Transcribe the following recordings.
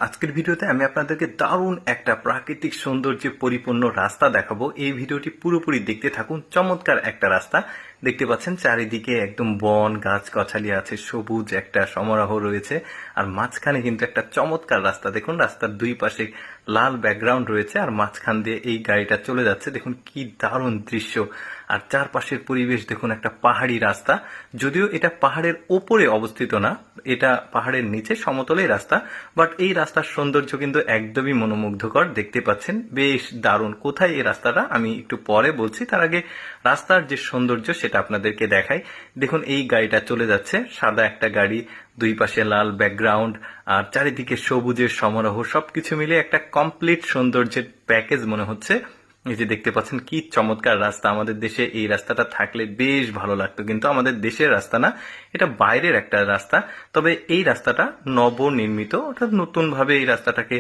আজকের ভিডিওতে আমি আপনাদেরকে দারুণ একটা প্রাকৃতিক সৌন্দর্যে পরিপূর্ণ রাস্তা দেখাবো। এই ভিডিওটি পুরোপুরি দেখতে থাকুন। চমৎকার একটা রাস্তা দেখতে পাচ্ছেন, চারিদিকে একদম বন গাছগাছালি আছে, সবুজ একটা সমারোহ রয়েছে, আর মাঝখানে কিন্তু একটা চমৎকার রাস্তা। দেখুন রাস্তার দুই পাশে লাল ব্যাকগ্রাউন্ড রয়েছে, আর মাঝখান দিয়ে এই গাড়িটা চলে যাচ্ছে। দেখুন কি দারুণ দৃশ্য। আর চারপাশের পরিবেশ দেখুন, একটা পাহাড়ি রাস্তা, যদিও এটা পাহাড়ের ওপরে অবস্থিত না, এটা পাহাড়ের নিচে সমতলেই রাস্তা, বাট এই রাস্তার সৌন্দর্য কিন্তু একদমই মনোমুগ্ধকর। দেখতে পাচ্ছেন বেশ দারুণ। কোথায় এই রাস্তাটা আমি একটু পরে বলছি, তার আগে রাস্তার যে সৌন্দর্য সেটা আপনাদেরকে দেখাই। দেখুন এই গাড়িটা চলে যাচ্ছে, সাদা একটা গাড়ি, দুই পাশে লাল ব্যাকগ্রাউন্ড, আর চারিদিকে সবুজের সমারোহ, সবকিছু মিলে একটা কমপ্লিট সৌন্দর্যের প্যাকেজ মনে হচ্ছে। এই যে দেখতে পাচ্ছেন কি চমৎকার রাস্তা। আমাদের দেশে এই রাস্তাটা থাকলে বেশ ভালো লাগতো, কিন্তু আমাদের দেশের রাস্তা না, এটা বাইরের একটা রাস্তা। তবে এই রাস্তাটা নবনির্মিত, অর্থাৎ নতুন ভাবে এই রাস্তাটাকে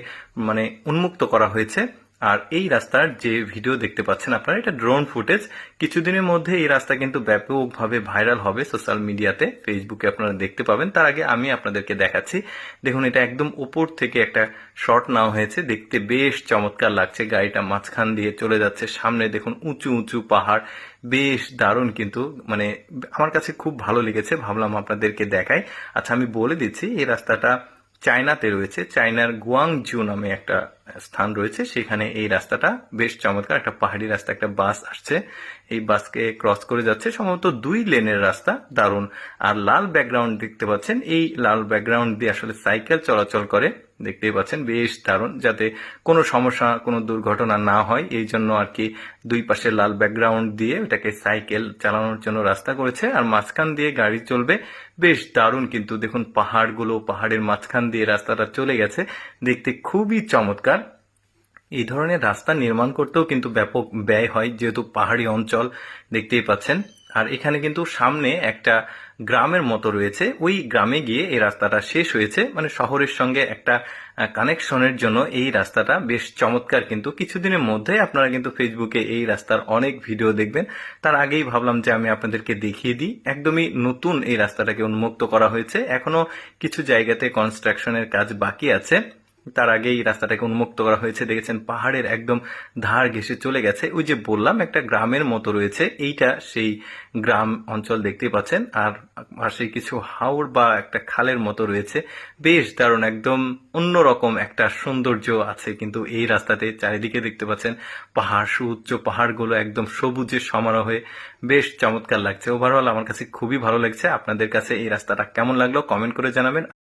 উন্মুক্ত করা হয়েছে। আর এই রাস্তার যে ভিডিও দেখতে পাচ্ছেন আপনারা, এটা ড্রোন ফুটেজ। কিছুদিনের মধ্যে এই রাস্তা কিন্তু ব্যাপকভাবে ভাইরাল হবে সোশ্যাল মিডিয়াতে, ফেসবুকে আপনারা দেখতে পাবেন। তার আগে আমি আপনাদেরকে দেখাচ্ছি। দেখুন এটা একদম উপর থেকে একটা শট নেওয়া হয়েছে, দেখতে বেশ চমৎকার লাগছে। গাড়িটা মাঝখান দিয়ে চলে যাচ্ছে, সামনে দেখুন উঁচু উঁচু পাহাড়, বেশ দারুণ। কিন্তু আমার কাছে খুব ভালো লেগেছে, ভাবলাম আপনাদেরকে দেখাই। আচ্ছা আমি বলে দিচ্ছি, এই রাস্তাটা চায়নাতে রয়েছে। চায়নার গুয়াংজু নামে একটা স্থান রয়েছে, সেখানে এই রাস্তাটা বেশ চমৎকার। একটা পাহাড়ি রাস্তা, একটা বাস আসছে, এই বাসকে ক্রস করে যাচ্ছে, সম্ভবত 2 লেনের রাস্তা, দারুণ। আর লাল ব্যাকগ্রাউন্ড দেখতে পাচ্ছেন, এই লাল ব্যাকগ্রাউন্ড দিয়ে আসলে সাইকেল চলাচল করে, দেখতেই পাচ্ছেন বেশ দারুণ। যাতে কোনো সমস্যা, কোনো দুর্ঘটনা না হয়, এই জন্য আর কি দুই পাশে লাল ব্যাকগ্রাউন্ড দিয়ে ওটাকে সাইকেল চালানোর জন্য রাস্তা করেছে। আর মাঝখান দিয়ে গাড়ি চলবে, বেশ দারুণ। কিন্তু দেখুন পাহাড়গুলো, পাহাড়ের মাঝখান দিয়ে রাস্তাটা চলে গেছে, দেখতে খুবই চমৎকার। এই ধরনের রাস্তা নির্মাণ করতেও কিন্তু ব্যাপক ব্যয় হয়, যেহেতু পাহাড়ি অঞ্চল, দেখতেই পাচ্ছেন। আর এখানে কিন্তু সামনে একটা গ্রামের মতো রয়েছে, ওই গ্রামে গিয়ে এই রাস্তাটা শেষ হয়েছে, শহরের সঙ্গে একটা কানেকশনের জন্য এই রাস্তাটা বেশ চমৎকার। কিন্তু কিছুদিনের মধ্যে আপনারা কিন্তু ফেসবুকে এই রাস্তার অনেক ভিডিও দেখবেন। তার আগেই ভাবলাম যে আমি আপনাদেরকে দেখিয়ে দিই। একদমই নতুন এই রাস্তাটাকে উন্মুক্ত করা হয়েছে, এখনো কিছু জায়গাতে কনস্ট্রাকশনের কাজ বাকি আছে। তার আগে এই রাস্তাটাকে উন্মুক্ত করা হয়েছে। দেখেছেন পাহাড়ের একদম ধার ঘেঁষে চলে গেছে, ওই যে বললাম একটা গ্রামের মতো রয়েছে, এইটা সেই গ্রাম অঞ্চল দেখতেই পাচ্ছেন। আর পাশে কিছু হাওর বা একটা খালের মতো রয়েছে, বেশ দারুণ, একদম অন্যরকম একটা সৌন্দর্য আছে কিন্তু এই রাস্তাতে। চারিদিকে দেখতে পাচ্ছেন পাহাড়, সুউচ্চ পাহাড়গুলো একদম সবুজের সমারোহে, বেশ চমৎকার লাগছে। ওভারঅল আমার কাছে খুবই ভালো লাগছে। আপনাদের কাছে এই রাস্তাটা কেমন লাগলো কমেন্ট করে জানাবেন।